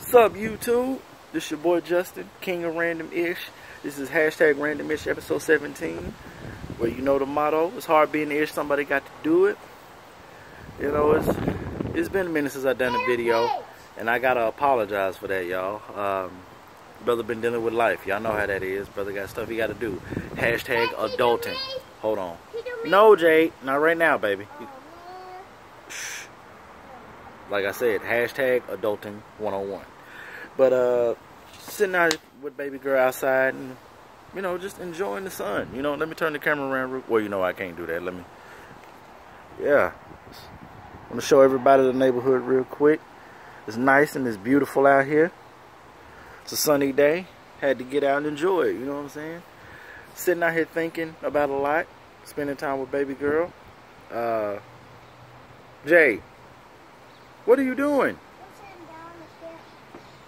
What's up, YouTube? This your boy Justin, King of Random-ish. This is hashtag Random-ish episode 17. Well, you know the motto. It's hard being ish. Somebody got to do it. You know, it's been a minute since I've done a video, and I gotta apologize for that, y'all. Brother been dealing with life. Y'all know how that is. Brother got stuff he got to do. Hashtag adulting. Hold on. No, Jade. Not right now, baby. Shh. Like I said, hashtag adulting 101. But sitting out with baby girl outside and, you know, just enjoying the sun. You know, let me turn the camera around. Well, you know I can't do that. Let me. Yeah. I want to show everybody the neighborhood real quick. It's nice and it's beautiful out here. It's a sunny day. Had to get out and enjoy it. You know what I'm saying? Sitting out here thinking about a lot. Spending time with baby girl. Jay, what are you doing?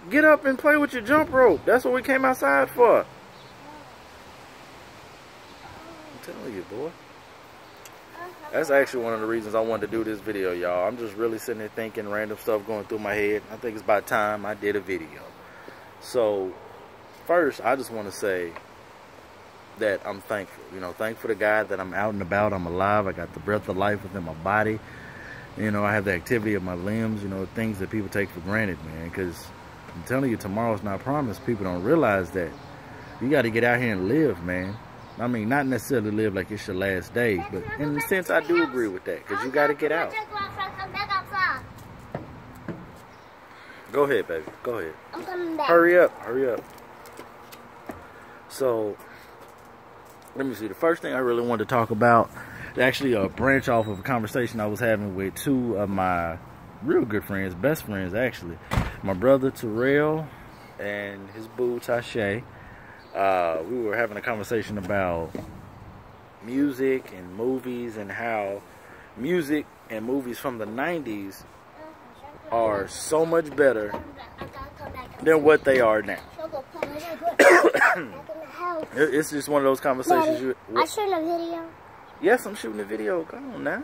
Get up and play with your jump rope. That's what we came outside for. I'm telling you, boy. That's actually one of the reasons I wanted to do this video, y'all. I'm just really sitting there thinking random stuff going through my head. I think it's about time I did a video. So, first, I just want to say that I'm thankful. You know, thankful to God that I'm out and about. I'm alive. I got the breath of life within my body. You know, I have the activity of my limbs. You know, things that people take for granted, man. Because I'm telling you, tomorrow's not promised. People don't realize that. You got to get out here and live, man. I mean, not necessarily live like it's your last day, but in a sense, I do agree with that. Because you got to get out. Go ahead, baby. Go ahead. I'm coming back. Hurry up. Hurry up. So, let me see. The first thing I really wanted to talk about is actually a branch off of a conversation I was having with two of my real good friends, best friends, actually. My brother, Terrell, and his boo, Tashay. We were having a conversation about music and movies and how music and movies from the 90s are so much better than what they are now. It's just one of those conversations. I shooting a video. Yes, I'm shooting a video. Come on now.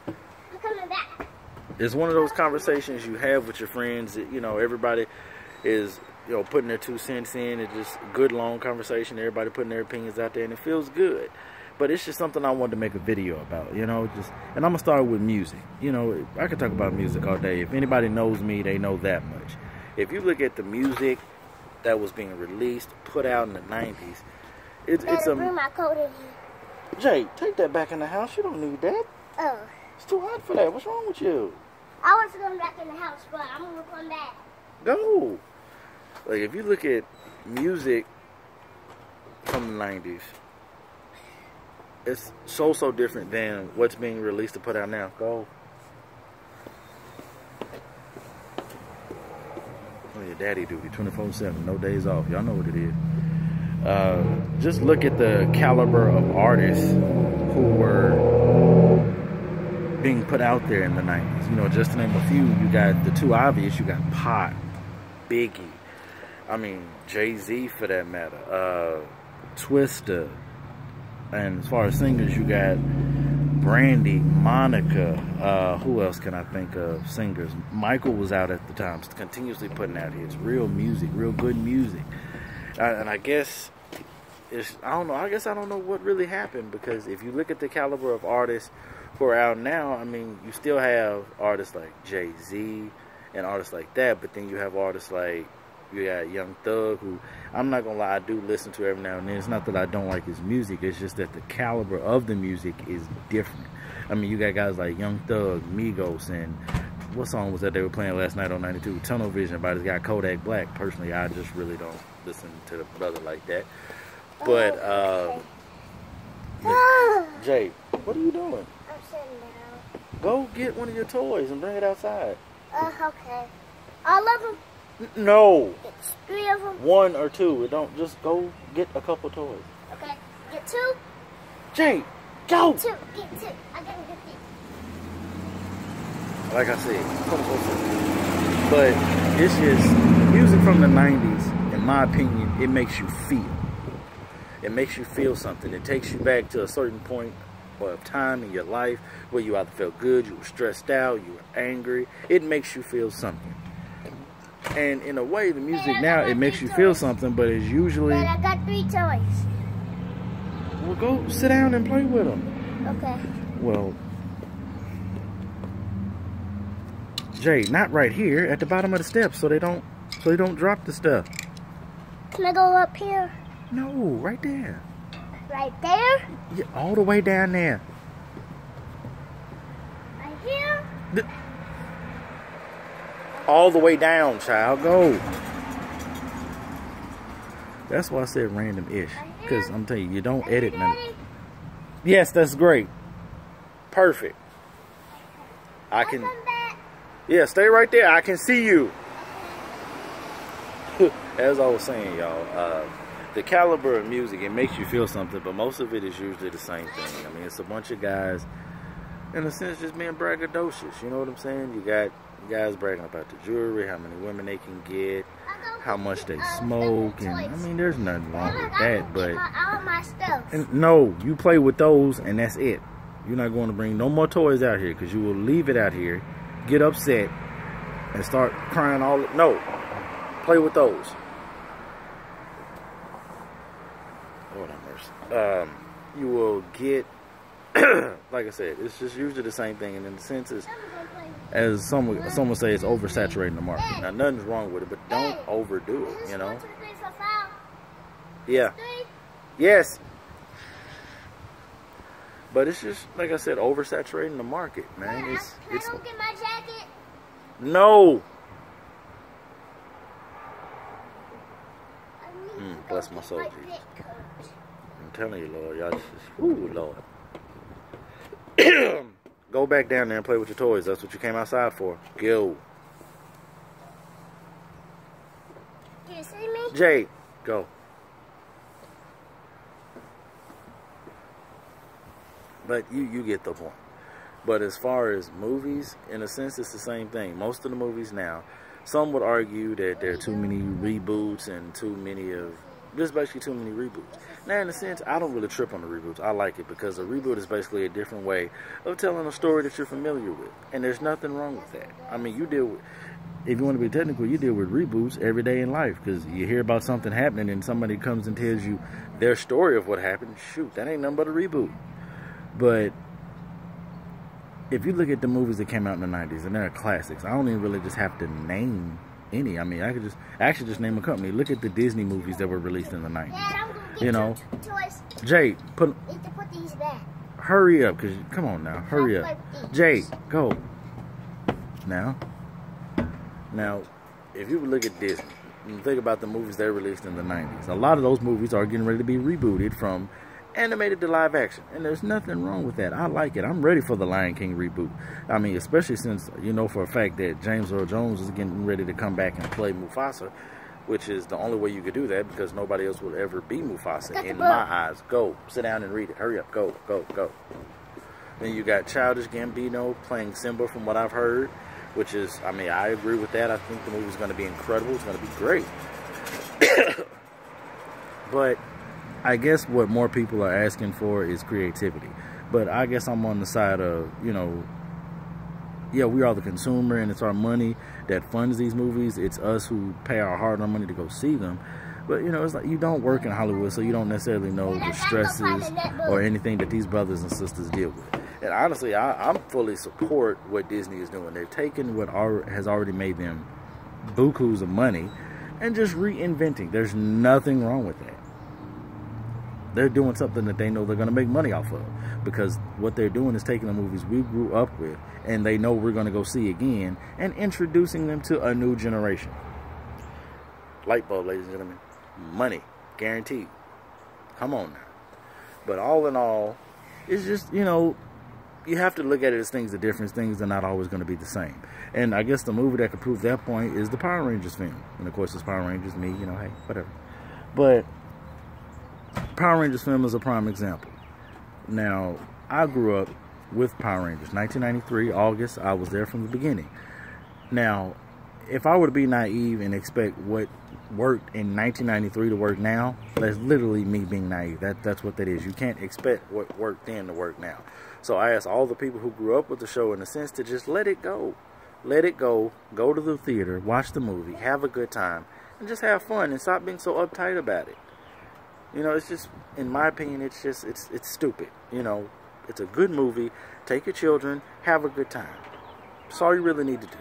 I'm coming back. It's one of those conversations you have with your friends that, you know, everybody is, you know, putting their 2 cents in. It's just a good, long conversation. Everybody putting their opinions out there, and it feels good. But it's just something I wanted to make a video about, you know. And I'm going to start with music. You know, I could talk about music all day. If anybody knows me, they know that much. If you look at the music that was being released, put out in the 90s, it's a... bring my coat in here. Jay, take that back in the house. You don't need that. Oh. It's too hot for that. What's wrong with you? I want to come back in the house, but I'm going to come back. Go. Like, if you look at music from the 90s, it's so different than what's being released to put out now. Go. Oh, your daddy duty, 24/7, no days off. Y'all know what it is. Just look at the caliber of artists who were being put out there in the 90s. You know, just to name a few, you got the two obvious. You got Pac, Biggie, I mean, Jay-Z for that matter, Twista. And as far as singers, you got Brandy, Monica, who else can I think of? Singers. Michael was out at the time, continuously putting out his real music, real good music. And I guess I don't know what really happened, because if you look at the caliber of artists who are out now, I mean, you still have artists like Jay-Z and artists like that, but then you have artists like, you got Young Thug, who, I'm not gonna lie, I do listen to every now and then. It's not that I don't like his music, it's just that the caliber of the music is different. I mean, you got guys like Young Thug, Migos, and what song was that they were playing last night on 92? Tunnel Vision by this guy Kodak Black. Personally, I just really don't listen to the brother like that. But, Jay, what are you doing? I'm sitting down. Go get one of your toys and bring it outside. Okay. All of them? No. It's 3 of them? 1 or 2. Don't, just go get a couple toys. Okay. Get 2? Jay, go! Get 2. I gotta get these. Like I said, but it's just music from the 90s, in my opinion, it makes you feel. It makes you feel something. It takes you back to a certain point of time in your life where you either felt good, you were stressed out, you were angry. It makes you feel something. And in a way, the music now, it makes you feel something, but it's usually... Dad, I got 3 toys. Well, go sit down and play with them. Okay. Well, Jay, not right here, at the bottom of the steps, so they don't drop the stuff. Can I go up here? No, right there. Right there? Yeah, all the way down there. Right here? All the way down, child. Go. That's why I said random-ish. Because I'm telling you, you don't edit nothing. Yes, that's great. Perfect. I can... Yeah, stay right there. I can see you. As I was saying, y'all, the caliber of music, it makes you feel something, but most of it is usually the same thing. I mean, it's a bunch of guys, in a sense, just being braggadocious. You know what I'm saying? You got guys bragging about the jewelry, how many women they can get, how much they smoke, and I mean, there's nothing wrong with that, but all my stuff. And no, you play with those, and that's it. You're not going to bring no more toys out here, because you will leave it out here, get upset, and start crying all... No, play with those. Lord have mercy. You will get, like I said, it's just usually the same thing, and in the sense is, as some would say, it's oversaturating the market. Now, nothing's wrong with it, but don't overdo it, you know? Yeah. Yes. But it's just, like I said, oversaturating the market, man. Can I go get my jacket? No. Bless my soul, Jesus. I'm telling you, Lord, y'all just, ooh, Lord. Go back down there and play with your toys. That's what you came outside for. Go. You see me? Jay, go. But you get the point. But as far as movies, in a sense, it's the same thing. Most of the movies now, some would argue that there are too many reboots and too many of... There's basically too many reboots. Now, in a sense, I don't really trip on the reboots. I like it because a reboot is basically a different way of telling a story that you're familiar with. And there's nothing wrong with that. I mean, you deal with... If you want to be technical, you deal with reboots every day in life because you hear about something happening and somebody comes and tells you their story of what happened. Shoot, that ain't nothing but a reboot. But if you look at the movies that came out in the 90s, and they're classics, I don't even really just have to name any. I mean, I could just actually just name a company. Look at the Disney movies that were released in the 90s. Dad, I'm gonna get you know, toys. Jay, put these back. Hurry up, cause come on now, hurry up. Jay, go. Now, if you look at Disney and think about the movies they released in the 90s, a lot of those movies are getting ready to be rebooted from animated to live action, and there's nothing wrong with that. I like it. I'm ready for the Lion King reboot. I mean, especially since you know for a fact that James Earl Jones is getting ready to come back and play Mufasa, which is the only way you could do that because nobody else will ever be Mufasa in my eyes. Go sit down and read it. Hurry up. Go. Then you got Childish Gambino playing Simba, from what I've heard, which is, I mean, I agree with that. I think the movie's going to be incredible. It's going to be great. But I guess what more people are asking for is creativity. But I guess I'm on the side of, you know, yeah, we are the consumer and it's our money that funds these movies. It's us who pay our hard-earned money to go see them. But, you know, it's like you don't work in Hollywood, so you don't necessarily know the stresses or anything that these brothers and sisters deal with. And honestly, I'm fully support what Disney is doing. They've taken what has already made them bukus of money and just reinventing. There's nothing wrong with that. They're doing something that they know they're going to make money off of, because what they're doing is taking the movies we grew up with and they know we're going to go see again and introducing them to a new generation. Light bulb, ladies and gentlemen. Money. Guaranteed. Come on now. But all in all, it's just, you know, you have to look at it as things are different. Things are not always going to be the same. And I guess the movie that could prove that point is the Power Rangers film. And of course, it's Power Rangers, me, you know, hey, whatever. But Power Rangers film is a prime example. Now, I grew up with Power Rangers. 1993, August, I was there from the beginning. Now, if I were to be naive and expect what worked in 1993 to work now, that's literally me being naive. That's what that is. You can't expect what worked then to work now. So I ask all the people who grew up with the show, in a sense, to just let it go. let it go. Go to the theater, watch the movie, have a good time, and just have fun and stop being so uptight about it. You know, it's just, in my opinion, it's just, it's stupid. You know, it's a good movie. Take your children, have a good time. That's all you really need to do.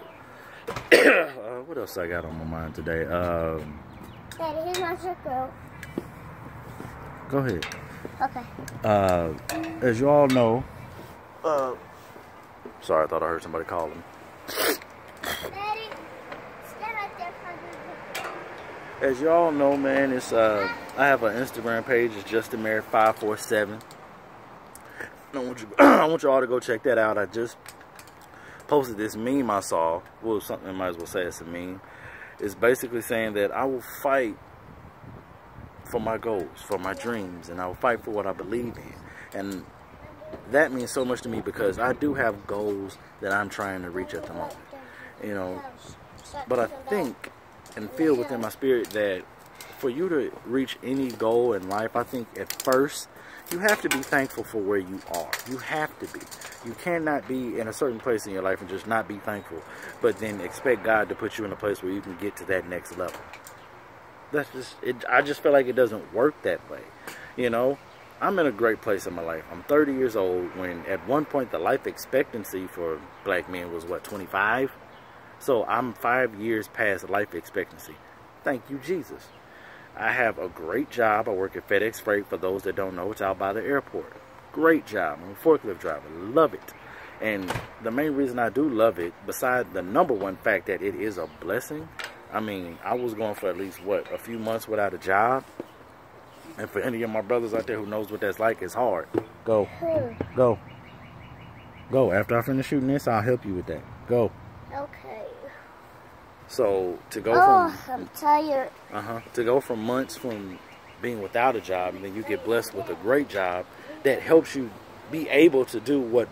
What else I got on my mind today? Daddy, here's my circle. Go ahead. Okay. As you all know, sorry, I thought I heard somebody calling. Daddy, stand right there. As you all know, man, it's I have an Instagram page. It's JustinMarried547. I want you all to go check that out. I just posted this meme I saw. Well, something I might as well say it's a meme. It's basically saying that I will fight for my goals, for my dreams, and I will fight for what I believe in. And that means so much to me because I do have goals that I'm trying to reach at the moment. You know, but I think and feel within my spirit that for you to reach any goal in life, I think at first you have to be thankful for where you are. You have to be. You cannot be in a certain place in your life and just not be thankful, but then expect God to put you in a place where you can get to that next level. That's just it. I just feel like it doesn't work that way. You know, I'm in a great place in my life. I'm 30 years old when at one point the life expectancy for black men was what, 25? So I'm 5 years past life expectancy. Thank you, Jesus. I have a great job. I work at FedEx Freight. For those that don't know, it's out by the airport. Great job. I'm a forklift driver. Love it. And the main reason I do love it, besides the number one fact that it is a blessing, I mean, I was going for at least, what, a few months without a job. And for any of my brothers out there who knows what that's like, it's hard. Go. Go. Go. After I finish shooting this, I'll help you with that. Go. Okay. So, to go I'm tired. To go from months from being without a job, and then you get blessed with a great job that helps you be able to do what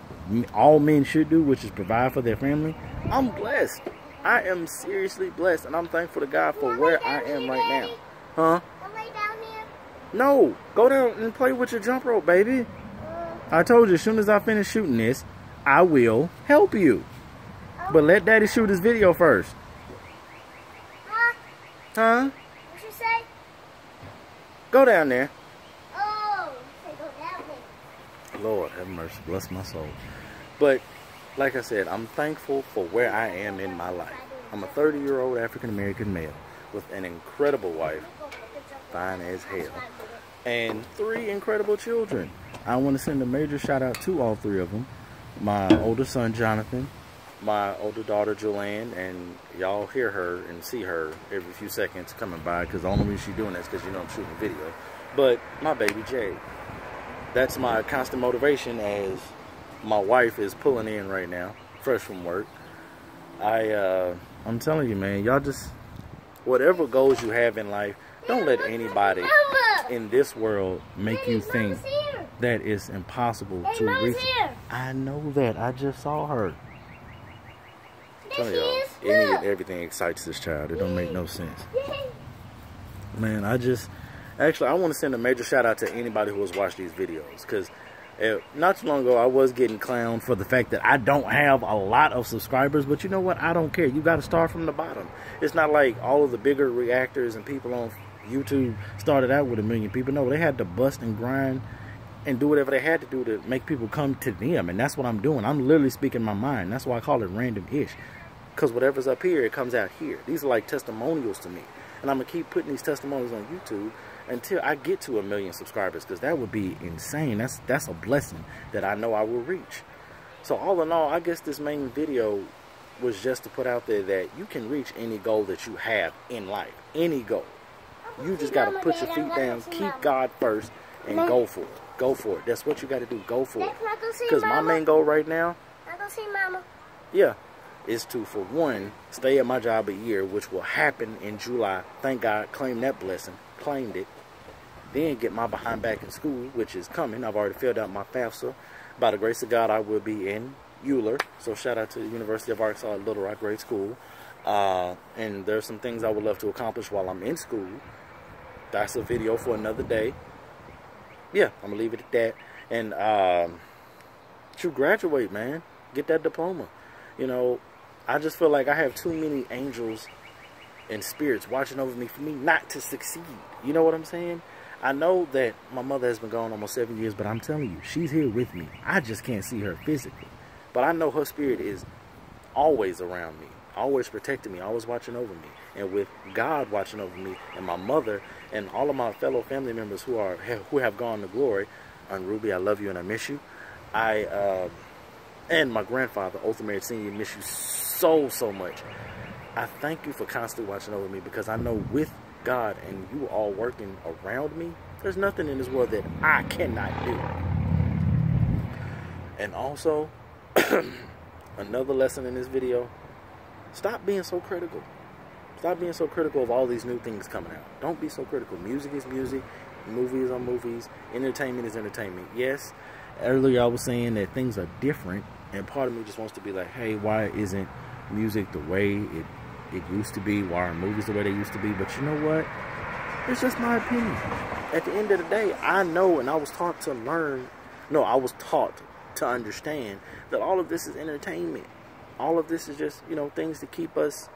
all men should do, which is provide for their family. I'm blessed. I am seriously blessed, and I'm thankful to God for where I am right now. Huh? I'll lay down here. No. Go down and play with your jump rope, baby. I told you, as soon as I finish shooting this, I will help you. But let Daddy shoot his video first. Huh? What you say? Go down there. Oh, you say go down there. Lord have mercy, bless my soul. But like I said, I'm thankful for where I am in my life. I'm a 30-year-old African-American male with an incredible wife, fine as hell, and 3 incredible children. I want to send a major shout out to all 3 of them. My older son, Jonathan, my older daughter, Joanne, and y'all hear her and see her every few seconds coming by, because the only reason she's doing that is because you know I'm shooting a video. But my baby, Jay. That's my constant motivation as my wife is pulling in right now, fresh from work. I'm telling you, man, y'all just, whatever goals you have in life, don't let anybody in this world make you think that it's impossible to reach. I know that. I just saw her. Tell y'all, any and everything excites this child. It don't make no sense. Man, I want to send a major shout out to anybody who has watched these videos, because not too long ago I was getting clowned for the fact that I don't have a lot of subscribers, but you know what? I don't care. You got to start from the bottom. It's not like all of the bigger reactors and people on YouTube started out with 1 million people. No, they had to bust and grind and do whatever they had to do to make people come to them, and that's what I'm doing. I'm literally speaking my mind. That's why I call it random-ish, because whatever's up here, it comes out here. These are like testimonials to me, and I'm going to keep putting these testimonials on YouTube until I get to 1 million subscribers, because that would be insane. That's a blessing that I know I will reach. So all in all, I guess this main video was just to put out there that you can reach any goal that you have in life. Any goal. You just got to put your feet down, keep God first, and go for it. Go for it. That's what you got to do. Go for it. Because my main goal right now, yeah, is to, for one, stay at my job a year, which will happen in July. Thank God, claim that blessing. Claimed it. Then get my behind back in school, which is coming. I've already filled out my FAFSA. By the grace of God, I will be in Euler. So shout out to the University of Arkansas at Little Rock Grade School. And there's some things I would love to accomplish while I'm in school. That's a video for another day. Yeah, I'm going to leave it at that. And to graduate, man. Get that diploma. You know, I just feel like I have too many angels and spirits watching over me for me not to succeed. You know what I'm saying? I know that my mother has been gone almost 7 years, but I'm telling you, she's here with me. I just can't see her physically. But I know her spirit is always around me, always protecting me, always watching over me. And with God watching over me and my mother and all of my fellow family members who have gone to glory, Aunt Ruby, I love you and I miss you. And my grandfather, Otha Merritt Sr., miss you so, so much. I thank you for constantly watching over me, because I know with God and you all working around me, there's nothing in this world that I cannot do. And also, another lesson in this video, stop being so critical. Stop being so critical of all these new things coming out. Don't be so critical. Music is music. Movies are movies. Entertainment is entertainment. Yes, earlier I was saying that things are different, and part of me just wants to be like, hey, why isn't music the way it used to be? Why aren't movies the way they used to be? But you know what? It's just my opinion. At the end of the day, I know, and I was taught to learn. No, I was taught to understand that all of this is entertainment. All of this is just, you know, things to keep us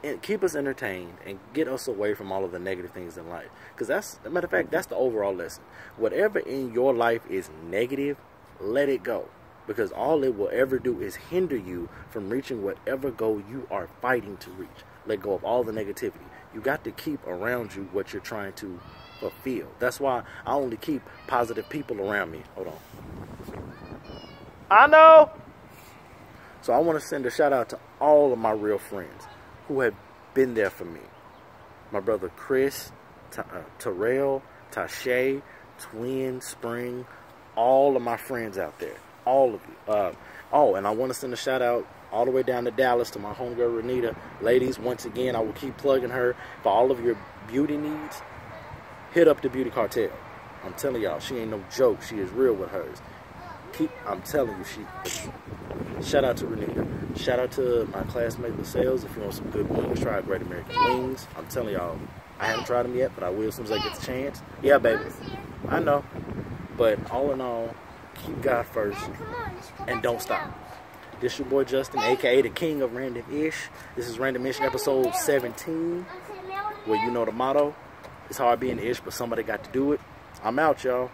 entertained and get us away from all of the negative things in life. Because that's, as a matter of fact, that's the overall lesson. Whatever in your life is negative, let it go. Because all it will ever do is hinder you from reaching whatever goal you are fighting to reach. Let go of all the negativity. You got to keep around you what you're trying to fulfill. That's why I only keep positive people around me. Hold on. I know. So I want to send a shout out to all of my real friends who have been there for me. My brother Chris, Terrell, Tashay, Twin, Spring, all of my friends out there. All of you. Oh, and I want to send a shout out all the way down to Dallas to my homegirl Renita. Ladies, once again, I will keep plugging her for all of your beauty needs. Hit up the Beauty Cartel. I'm telling y'all, she ain't no joke. She is real with hers. I'm telling you, shout out to Renita. Shout out to my classmate LaSales. If you want some good wings, try Great American Wings. I'm telling y'all, I haven't tried them yet, but I will as soon as I get the chance. Yeah, baby. I know. But all in all, keep God first and don't stop. This your boy Justin, aka the king of Random-ish. This is Random-ish episode 17, where you know the motto. It's hard being ish, but somebody got to do it. I'm out, y'all.